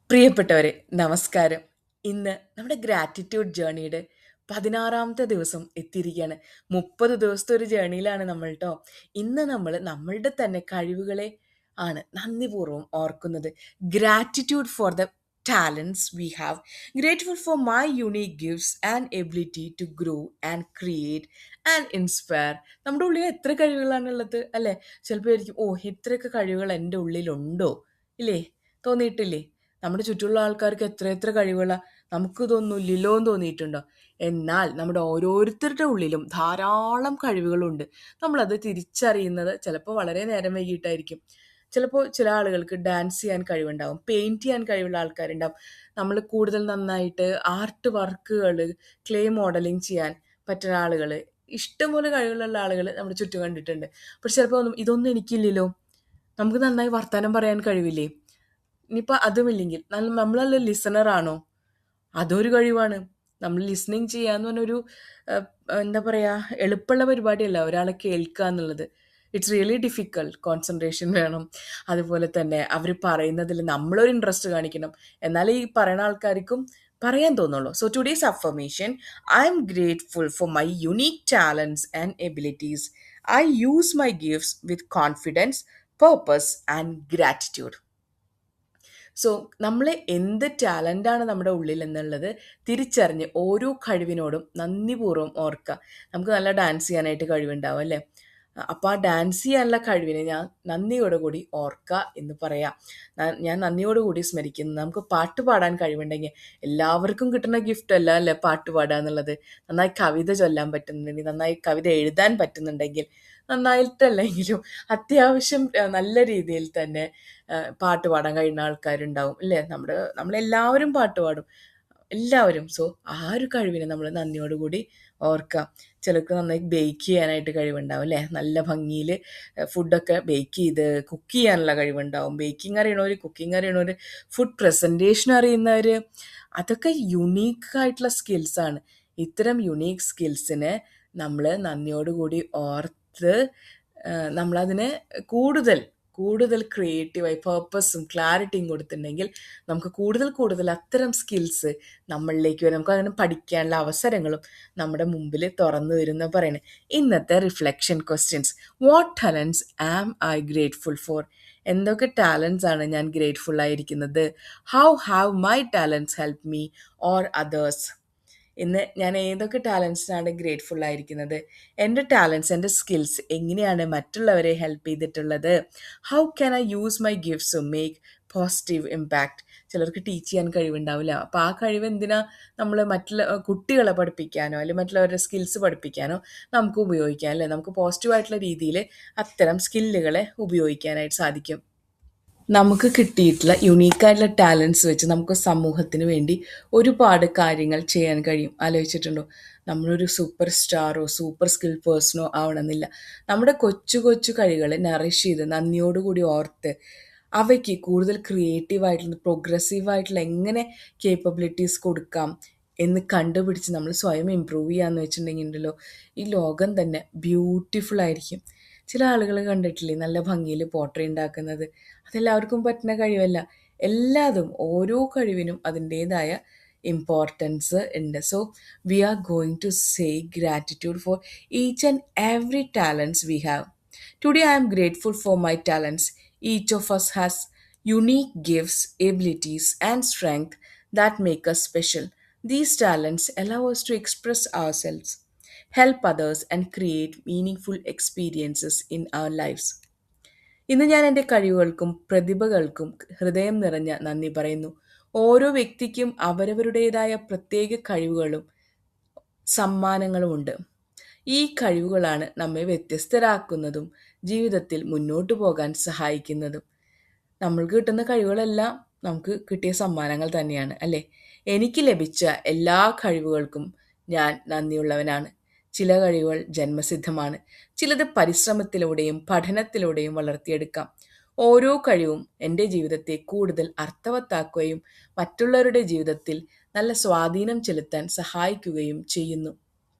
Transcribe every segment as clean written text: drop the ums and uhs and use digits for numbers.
പ്രിയപ്പെട്ടവരെ, നമസ്കാരം. ഇന്ന് നമ്മുടെ ഗ്രാറ്റിറ്റ്യൂഡ് ജേർണിയുടെ 16ാമത്തെ ദിവസം എത്തിയിരിക്കുകയാണ്. 30 ദിവസത്തെ ഒരു ജേർണിയിലാണ് നമ്മൾ ട്ടോ. ഇന്ന് നമ്മൾ നമ്മളുടെ തന്നെ കഴിവുകളെ ആണ് നന്ദിപൂർവ്വം ഓർക്കുന്നത്. Gratitude for the talents we have. Grateful for my unique gifts and ability to grow and create and inspire. നമ്മുടെ ഉള്ളിൽ എത്ര കഴിവുകളാണുള്ളത് അല്ലേ? ചിലപ്പോൾ വിചാരിക്കും, ഓ, ഇത്രയൊക്കെ കഴിവുകൾ എൻ്റെ ഉള്ളിലുണ്ടോ? ഇല്ലേ? തോന്നിയിട്ടില്ലേ? നമ്മുടെ ചുറ്റുമുള്ള ആൾക്കാർക്ക് എത്ര എത്ര കഴിവുകളാ, നമുക്ക് ഇതൊന്നുമില്ലല്ലോ എന്ന് തോന്നിയിട്ടുണ്ടോ? എന്നാൽ നമ്മുടെ ഓരോരുത്തരുടെ ഉള്ളിലും ധാരാളം കഴിവുകളുണ്ട്. നമ്മളത് തിരിച്ചറിയുന്നത് ചിലപ്പോൾ വളരെ നേരം വൈകിട്ടായിരിക്കും. ചിലപ്പോൾ ചില ആളുകൾക്ക് ഡാൻസ് ചെയ്യാൻ കഴിവുണ്ടാവും, പെയിൻറ് ചെയ്യാൻ കഴിവുള്ള ആൾക്കാരുണ്ടാവും. നമ്മൾ കൂടുതൽ നന്നായിട്ട് ആർട്ട് വർക്കുകൾ, ക്ലേ മോഡലിംഗ് ചെയ്യാൻ പറ്റുന്ന ആളുകൾ, ഇഷ്ടംപോലെ കഴിവുള്ള ആളുകൾ നമ്മുടെ ചുറ്റും കണ്ടിട്ടുണ്ട്. പക്ഷെ ചിലപ്പോൾ ഇതൊന്നും എനിക്കില്ലല്ലോ. നമുക്ക് നന്നായി വർത്താനം പറയാൻ കഴിവില്ലേ? ഇനിയിപ്പോൾ അതുമില്ലെങ്കിൽ നമ്മളല്ല ലിസണർ ആണോ? അതൊരു കഴിവാണ്. നമ്മൾ ലിസണിങ് ചെയ്യാന്ന് പറഞ്ഞൊരു ഏഹ്, എന്താ പറയുക, എളുപ്പമുള്ള പരിപാടിയല്ല ഒരാളെ കേൾക്കുക എന്നുള്ളത്. It's really difficult. കോൺസെൻട്രേഷൻ വേണം. അതുപോലെ തന്നെ അവർ പറയുന്നതിൽ നമ്മളൊരു ഇൻട്രസ്റ്റ് കാണിക്കണം. എന്നാലേ ഈ പറയുന്ന ആൾക്കാർക്കും പറയാൻ തോന്നുള്ളൂ. So today's affirmation: I am grateful for my unique talents and abilities. I use my gifts with confidence, purpose and gratitude. So നമ്മൾ എന്ത് ടാലൻ്റാണ് നമ്മുടെ ഉള്ളിൽ എന്നുള്ളത് തിരിച്ചറിഞ്ഞ് ഓരോ കഴിവിനോടും നന്ദിപൂർവ്വം ഓർക്കുക. നമുക്ക് നല്ല ഡാൻസ് ചെയ്യാനായിട്ട് കഴിവുണ്ടാവും അല്ലേ? അപ്പോൾ ആ ഡാൻസ് ചെയ്യാനുള്ള കഴിവിനെ ഞാൻ നന്ദിയോടുകൂടി ഓർക്കുക എന്ന് പറയാം. ഞാൻ നന്ദിയോടുകൂടി സ്മരിക്കുന്നു. നമുക്ക് പാട്ട് പാടാൻ കഴിവുണ്ടെങ്കിൽ എല്ലാവർക്കും കിട്ടുന്ന ഗിഫ്റ്റ് അല്ല അല്ലേ പാട്ട് പാടുക എന്നുള്ളത്. നന്നായി കവിത ചൊല്ലാൻ പറ്റുന്നുണ്ടെങ്കിൽ, നന്നായി കവിത എഴുതാൻ പറ്റുന്നുണ്ടെങ്കിൽ, നന്നായിട്ടല്ലെങ്കിലും അത്യാവശ്യം നല്ല രീതിയിൽ തന്നെ പാട്ട് പാടാൻ കഴിയുന്ന ആൾക്കാരുണ്ടാവും അല്ലേ? നമ്മളെല്ലാവരും പാട്ട് പാടും, എല്ലാവരും. സോ ആ ഒരു കഴിവിനെ നമ്മൾ നന്ദിയോടുകൂടി ഓർക്കാം. ചിലർക്ക് നന്നായി ബേക്ക് ചെയ്യാനായിട്ട് കഴിവുണ്ടാവും അല്ലേ? നല്ല ഭംഗിയിൽ ഫുഡൊക്കെ ബേക്ക് ചെയ്ത് കുക്ക് ചെയ്യാനുള്ള കഴിവുണ്ടാവും. ബേക്കിംഗ് അറിയണവർ, കുക്കിംഗ് അറിയണവർ, ഫുഡ് പ്രസൻറ്റേഷൻ അറിയുന്നവർ, അതൊക്കെ യുണീക്കായിട്ടുള്ള സ്കിൽസാണ്. ഇത്തരം യുണീക്ക് സ്കിൽസിനെ നമ്മൾ നന്ദിയോടുകൂടി ഓർത്ത് നമ്മളതിനെ കൂടുതൽ കൂടുതൽ ക്രിയേറ്റീവായി പേർപ്പസും ക്ലാരിറ്റിയും കൊടുത്തിട്ടുണ്ടെങ്കിൽ നമുക്ക് കൂടുതൽ കൂടുതൽ അത്തരം സ്കിൽസ് നമ്മളിലേക്ക് വരും. നമുക്ക് അങ്ങനെ പഠിക്കാനുള്ള അവസരങ്ങളും നമ്മുടെ മുമ്പിൽ തുറന്നു വരുന്ന പറയണേ. ഇന്നത്തെ reflection questions: what talents am I grateful for? എന്തൊക്കെ ടാലൻസ് ആണ് ഞാൻ ഗ്രേറ്റ്ഫുൾ ആയിരിക്കുന്നത്? How have my talents help me or others? ഇന്ന് ഞാൻ ഏതൊക്കെ ടാലൻസിനാണ് ഗ്രേറ്റ്ഫുൾ ആയിരിക്കുന്നത്? എൻ്റെ ടാലൻസ്, എൻ്റെ സ്കിൽസ് എങ്ങനെയാണ് മറ്റുള്ളവരെ ഹെൽപ്പ് ചെയ്തിട്ടുള്ളത്? How can I use my gifts to make positive impact? ചിലർക്ക് ടീച്ച് ചെയ്യാൻ കഴിവുണ്ടാവില്ല. അപ്പോൾ ആ കഴിവ് എന്തിനാ നമ്മൾ മറ്റുള്ള കുട്ടികളെ പഠിപ്പിക്കാനോ അല്ലെങ്കിൽ മറ്റുള്ളവരുടെ സ്കിൽസ് പഠിപ്പിക്കാനോ നമുക്ക് ഉപയോഗിക്കാം അല്ലേ? നമുക്ക് പോസിറ്റീവായിട്ടുള്ള രീതിയിൽ അത്തരം സ്കില്ലുകളെ ഉപയോഗിക്കാനായിട്ട് സാധിക്കും. നമുക്ക് കിട്ടിയിട്ടുള്ള യുണീക്കായിട്ടുള്ള ടാലൻസ് വെച്ച് നമുക്ക് സമൂഹത്തിന് വേണ്ടി ഒരുപാട് കാര്യങ്ങൾ ചെയ്യാൻ കഴിയും. ആലോചിച്ചിട്ടുണ്ടോ? നമ്മളൊരു സൂപ്പർ സ്റ്റാറോ സൂപ്പർ സ്കിൽ പേഴ്സണോ ആവണമെന്നില്ല. നമ്മുടെ കൊച്ചു കൊച്ചു കഴിവുകളെ നറിഷ് ചെയ്ത് നന്ദിയോടുകൂടി ഓർത്ത് അവയ്ക്ക് കൂടുതൽ ക്രിയേറ്റീവായിട്ടുള്ള പ്രോഗ്രസീവായിട്ടുള്ള എങ്ങനെ കേപ്പബിലിറ്റീസ് കൊടുക്കാം എന്ന് കണ്ടുപിടിച്ച് നമ്മൾ സ്വയം ഇമ്പ്രൂവ് ചെയ്യാന്ന് വെച്ചിട്ടുണ്ടെങ്കിൽ ഉണ്ടല്ലോ, ഈ ലോകം തന്നെ ബ്യൂട്ടിഫുൾ ആയിരിക്കും. ചില ആളുകൾ കണ്ടിട്ടില്ലേ നല്ല ഭംഗിയിൽ പോട്രി ഉണ്ടാക്കുന്നത്? അതെല്ലാവർക്കും പറ്റുന്ന കഴിവല്ല. എല്ലാതും ഓരോ കഴിവിനും അതിൻ്റേതായ ഇമ്പോർട്ടൻസ് ഉണ്ട്. So we are going to say gratitude for each and every talents we have. Today I am grateful for my talents. Each of us has unique gifts, abilities, and strength that make us special. These talents allow us to express ourselves, help others, and create meaningful experiences in our lives. ഇന്ന് ഞാൻ എൻ്റെ കഴിവുകൾക്കും പ്രതിഭകൾക്കും ഹൃദയം നിറഞ്ഞ നന്ദി പറയുന്നു. ഓരോ വ്യക്തിക്കും അവരവരുടേതായ പ്രത്യേക കഴിവുകളും സമ്മാനങ്ങളുമുണ്ട്. ഈ കഴിവുകളാണ് നമ്മെ വ്യത്യസ്തരാക്കുന്നതും ജീവിതത്തിൽ മുന്നോട്ടു പോകാൻ സഹായിക്കുന്നതും. നമ്മൾക്ക് കിട്ടുന്ന കഴിവുകളെല്ലാം നമുക്ക് കിട്ടിയ സമ്മാനങ്ങൾ തന്നെയാണ് അല്ലേ? എനിക്ക് ലഭിച്ച എല്ലാ കഴിവുകൾക്കും ഞാൻ നന്ദിയുള്ളവനാണ്. ചില കഴിവുകൾ ജന്മസിദ്ധമാണ്, ചിലത് പരിശ്രമത്തിലൂടെയും പഠനത്തിലൂടെയും വളർത്തിയെടുക്കാം. ഓരോ കഴിവും എൻ്റെ ജീവിതത്തെ കൂടുതൽ അർത്ഥവത്താക്കുകയും മറ്റുള്ളവരുടെ ജീവിതത്തിൽ നല്ല സ്വാധീനം ചെലുത്താൻ സഹായിക്കുകയും ചെയ്യുന്നു.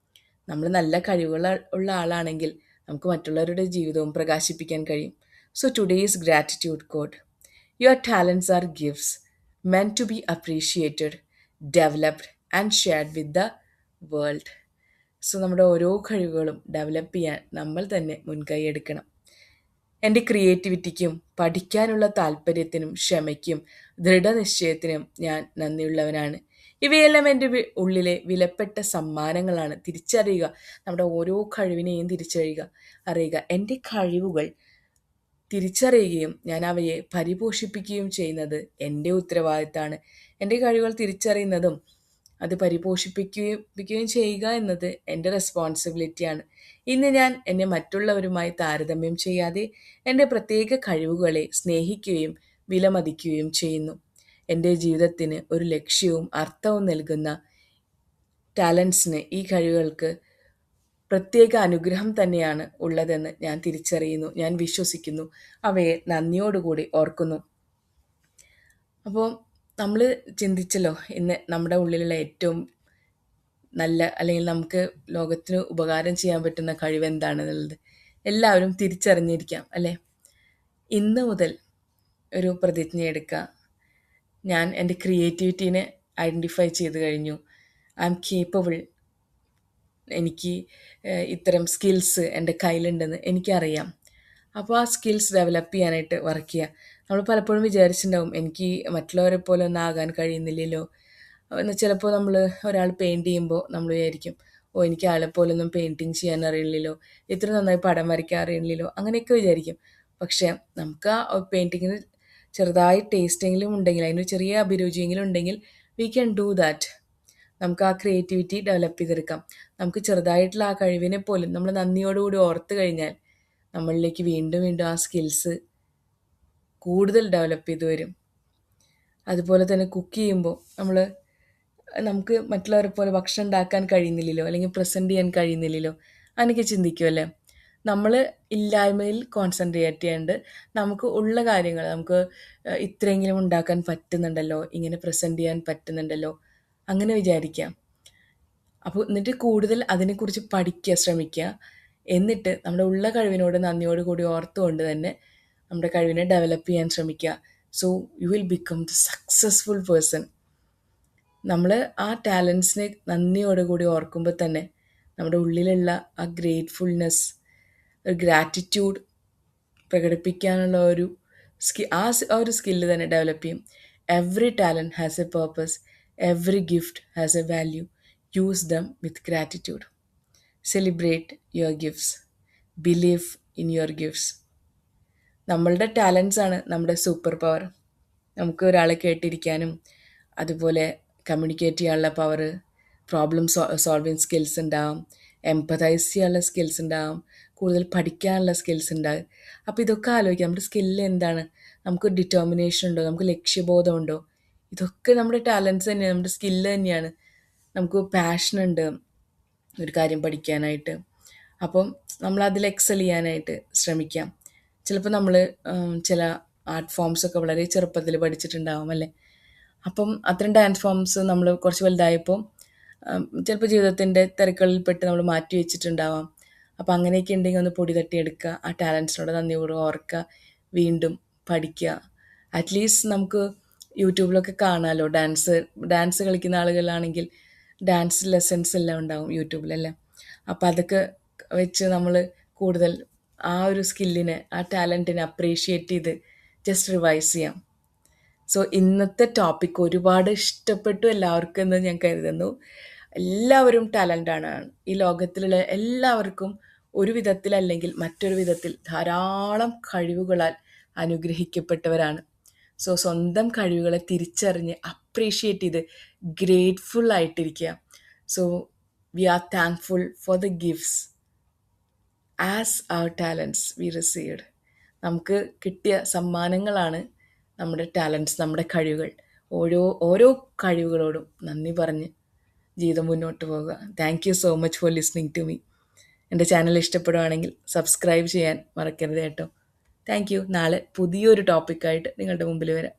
നമ്മൾ നല്ല കഴിവുകൾ ഉള്ള ആളാണെങ്കിൽ നമുക്ക് മറ്റുള്ളവരുടെ ജീവിതവും പ്രകാശിപ്പിക്കാൻ കഴിയും. So today's gratitude quote: your talents are gifts meant to be appreciated, developed and shared with the world. So നമ്മുടെ ഓരോ കഴിവുകളും ഡെവലപ്പ് ചെയ്യാൻ നമ്മൾ തന്നെ മുൻകൈ എടുക്കണം. എൻ്റെ ക്രിയേറ്റിവിറ്റിക്കും പഠിക്കാനുള്ള താല്പര്യത്തിനും ക്ഷമയ്ക്കും ദൃഢനിശ്ചയത്തിനും ഞാൻ നന്ദിയുള്ളവനാണ്. ഇവയെല്ലാം എൻ്റെ ഉള്ളിലെ വിലപ്പെട്ട സമ്മാനങ്ങളാണ്. തിരിച്ചറിയുക, നമ്മുടെ ഓരോ കഴിവിനെയും അറിയുക. എൻ്റെ കഴിവുകൾ തിരിച്ചറിയുകയും ഞാൻ അവയെ പരിപോഷിപ്പിക്കുകയും ചെയ്യുന്നത് എൻ്റെ ഉത്തരവാദിത്തമാണ്. എൻ്റെ കഴിവുകൾ തിരിച്ചറിയുന്നതും അത് പരിപോഷിപ്പിക്കുകയും ചെയ്യുക എന്നത് എൻ്റെ റെസ്പോൺസിബിലിറ്റിയാണ്. ഇന്ന് ഞാൻ എന്നെ മറ്റുള്ളവരുമായി താരതമ്യം ചെയ്യാതെ എൻ്റെ പ്രത്യേക കഴിവുകളെ സ്നേഹിക്കുകയും വിലമതിക്കുകയും ചെയ്യുന്നു. എൻ്റെ ജീവിതത്തിന് ഒരു ലക്ഷ്യവും അർത്ഥവും നൽകുന്ന ടാലൻസിന്, ഈ കഴിവുകൾക്ക് പ്രത്യേക അനുഗ്രഹം തന്നെയാണ് ഉള്ളതെന്ന് ഞാൻ തിരിച്ചറിയുന്നു, ഞാൻ വിശ്വസിക്കുന്നു, അവയെ നന്ദിയോടുകൂടി ഓർക്കുന്നു. അപ്പോൾ നമ്മൾ ചിന്തിച്ചല്ലോ ഇന്ന് നമ്മുടെ ഉള്ളിലുള്ള ഏറ്റവും നല്ല, അല്ലെങ്കിൽ നമുക്ക് ലോകത്തിന് ഉപകാരം ചെയ്യാൻ പറ്റുന്ന കഴിവ് എന്താണെന്നുള്ളത് എല്ലാവരും തിരിച്ചറിഞ്ഞിരിക്കാം അല്ലേ? ഇന്ന് മുതൽ ഒരു പ്രതിജ്ഞ എടുക്കുക. ഞാൻ എൻ്റെ ക്രിയേറ്റിവിറ്റീനെ ഐഡൻറ്റിഫൈ ചെയ്ത് കഴിഞ്ഞു. I M capable. എനിക്ക് ഇത്തരം സ്കിൽസ് എൻ്റെ കയ്യിലുണ്ടെന്ന് എനിക്കറിയാം. അപ്പോൾ ആ സ്കിൽസ് ഡെവലപ്പ് ചെയ്യാനായിട്ട് വർക്ക് ചെയ്യുക. നമ്മൾ പലപ്പോഴും വിചാരിച്ചിട്ടുണ്ടാവും, എനിക്ക് മറ്റുള്ളവരെ പോലെ ഒന്നും ആകാൻ കഴിയുന്നില്ലല്ലോ എന്ന്. ചിലപ്പോൾ നമ്മൾ ഒരാൾ പെയിൻറ്റ് ചെയ്യുമ്പോൾ നമ്മൾ വിചാരിക്കും, എനിക്ക് ആളെ പോലൊന്നും പെയിൻറ്റിങ് ചെയ്യാൻ അറിയില്ലല്ലോ, ഇത്ര നന്നായി പടം വരയ്ക്കാൻ അറിയില്ലല്ലോ, അങ്ങനെയൊക്കെ വിചാരിക്കും. പക്ഷേ നമുക്ക് ആ പെയിൻറ്റിങ്ങിന് ചെറുതായി ടേസ്റ്റെങ്കിലും ഉണ്ടെങ്കിൽ, അതിന് ചെറിയ അഭിരുചിയെങ്കിലും ഉണ്ടെങ്കിൽ വി ക്യാൻ ഡൂ ദാറ്റ്. നമുക്ക് ആ ക്രിയേറ്റിവിറ്റി ഡെവലപ്പ് ചെയ്തെടുക്കാം. നമുക്ക് ചെറുതായിട്ടുള്ള ആ കഴിവിനെ പോലും നമ്മൾ നന്ദിയോടുകൂടി ഓർത്ത് കഴിഞ്ഞാൽ നമ്മളിലേക്ക് വീണ്ടും വീണ്ടും ആ സ്കിൽസ് കൂടുതൽ ഡെവലപ്പ് ചെയ്ത് വരും. അതുപോലെ തന്നെ കുക്ക് ചെയ്യുമ്പോൾ നമുക്ക് മറ്റുള്ളവരെ പോലെ ഭക്ഷണം ഉണ്ടാക്കാൻ കഴിയുന്നില്ലല്ലോ, അല്ലെങ്കിൽ പ്രസൻറ്റ് ചെയ്യാൻ കഴിയുന്നില്ലല്ലോ, അങ്ങനെയൊക്കെ ചിന്തിക്കുമല്ലേ? നമ്മൾ ഇല്ലായ്മയിൽ കോൺസെൻട്രേറ്റ് ചെയ്യാണ്ട് നമുക്ക് ഉള്ള കാര്യങ്ങൾ നമുക്ക് ഇത്രയെങ്കിലും ഉണ്ടാക്കാൻ പറ്റുന്നുണ്ടല്ലോ, ഇങ്ങനെ പ്രസൻറ്റ് ചെയ്യാൻ പറ്റുന്നുണ്ടല്ലോ, അങ്ങനെ വിചാരിക്കാം. അപ്പോൾ എന്നിട്ട് കൂടുതൽ അതിനെക്കുറിച്ച് പഠിക്കുക, ശ്രമിക്കുക. എന്നിട്ട് നമ്മുടെ ഉള്ള കഴിവിനോട് നന്ദിയോട് കൂടി ഓർത്തുകൊണ്ട് തന്നെ നമ്മുടെ കഴിവിനെ ഡെവലപ്പ് ചെയ്യാൻ ശ്രമിക്കുക. So you will become the successful person. നമ്മൾ ആ ടാലൻസിനെ നന്ദിയോടുകൂടി ഓർക്കുമ്പോൾ തന്നെ നമ്മുടെ ഉള്ളിലുള്ള ആ ഗ്രേറ്റ്ഫുൾനെസ്, ഒരു ഗ്രാറ്റിറ്റ്യൂഡ് പ്രകടിപ്പിക്കാനുള്ള ആ ഒരു സ്കില്ല് തന്നെ ഡെവലപ്പ് ചെയ്യും. Every talent has A purpose, every gift has A value. Use dum with gratitude. Celebrate your gifts. Believe in your gifts. നമ്മളുടെ ടാലൻസ് ആണ് നമ്മുടെ സൂപ്പർ പവർ. നമുക്ക് ഒരാളെ കേട്ടിരിക്കാനും അതുപോലെ കമ്മ്യൂണിക്കേറ്റ് ചെയ്യാനുള്ള പവർ, പ്രോബ്ലം സോൾവിങ് സ്കിൽസ് ഉണ്ടാവും, എംപതൈസ് ചെയ്യാനുള്ള സ്കിൽസ് ഉണ്ടാവും, കൂടുതൽ പഠിക്കാനുള്ള സ്കിൽസ് ഉണ്ടാകും. അപ്പോൾ ഇതൊക്കെ ആലോചിക്കാം, നമ്മുടെ സ്കില്ല് എന്താണ്, നമുക്ക് ഡിറ്റർമിനേഷൻ ഉണ്ടോ, നമുക്ക് ലക്ഷ്യബോധം ഉണ്ടോ? ഇതൊക്കെ നമ്മുടെ ടാലൻസ് തന്നെയാണ്, നമ്മുടെ സ്കില്ല് തന്നെയാണ്. നമുക്ക് പാഷനുണ്ട് ഒരു കാര്യം പഠിക്കാനായിട്ട്, അപ്പം നമ്മൾ അതിൽ എക്സൽ ചെയ്യാനായിട്ട് ശ്രമിക്കാം. ചിലപ്പോൾ നമ്മൾ ചില ആർട്ട് ഫോംസൊക്കെ വളരെ ചെറുപ്പത്തിൽ പഠിച്ചിട്ടുണ്ടാവും അല്ലേ? അപ്പം അത്തരം ഡാൻസ് ഫോംസ് നമ്മൾ കുറച്ച് വലുതായപ്പോൾ ചിലപ്പോൾ ജീവിതത്തിൻ്റെ തിരക്കുകളിൽപ്പെട്ട് നമ്മൾ മാറ്റി വെച്ചിട്ടുണ്ടാവാം. അപ്പോൾ അങ്ങനെയൊക്കെ ഉണ്ടെങ്കിൽ ഒന്ന് പൊടി തട്ടിയെടുക്കുക, ആ ടാലൻസിനോട് നന്ദിയോടെ ഓർക്കുക, വീണ്ടും പഠിക്കുക. അറ്റ്ലീസ്റ്റ് നമുക്ക് യൂട്യൂബിലൊക്കെ കാണാമല്ലോ, ഡാൻസ് കളിക്കുന്ന ആളുകളാണെങ്കിൽ ഡാൻസ് ലെസൺസ് എല്ലാം ഉണ്ടാവും യൂട്യൂബിലല്ലേ. അപ്പോൾ അതൊക്കെ വെച്ച് നമ്മൾ കൂടുതൽ ആ ഒരു സ്കില്ലിനെ, ആ ടാലൻറ്റിനെ അപ്രീഷിയേറ്റ് ചെയ്ത് ജസ്റ്റ് റിവൈസ് ചെയ്യാം. സോ ഇന്നത്തെ ടോപ്പിക് ഒരുപാട് ഇഷ്ടപ്പെട്ടു എല്ലാവർക്കും എന്ന് ഞാൻ കരുതുന്നു. എല്ലാവരും ടാലൻ്റാണ്. ഈ ലോകത്തിലുള്ള എല്ലാവർക്കും ഒരു വിധത്തിലല്ലെങ്കിൽ മറ്റൊരു വിധത്തിൽ ധാരാളം കഴിവുകളാൽ അനുഗ്രഹിക്കപ്പെട്ടവരാണ്. സോ സ്വന്തം കഴിവുകളെ തിരിച്ചറിഞ്ഞ് അപ്രീഷിയേറ്റ് ചെയ്ത് ഗ്രേറ്റ്ഫുൾ ആയിട്ടിരിക്കുക. So we are thankful for the gifts as our talents we received. നമുക്ക് കിട്ടിയ സമ്മാനങ്ങളാണ് നമ്മുടെ ടാലൻസ്, നമ്മുടെ കഴിവുകൾ. ഓരോ കഴിവുകളോടും നന്ദി പറഞ്ഞ് ജീവിതം മുന്നോട്ട് പോകുക. Thank you so much for listening to me. എൻ്റെ ചാനൽ ഇഷ്ടപ്പെടുകയാണെങ്കിൽ സബ്സ്ക്രൈബ് ചെയ്യാൻ മറക്കരുത് കേട്ടോ. Thank you. നാളെ പുതിയൊരു ടോപ്പിക്കായിട്ട് നിങ്ങളുടെ മുമ്പിൽ വരാം.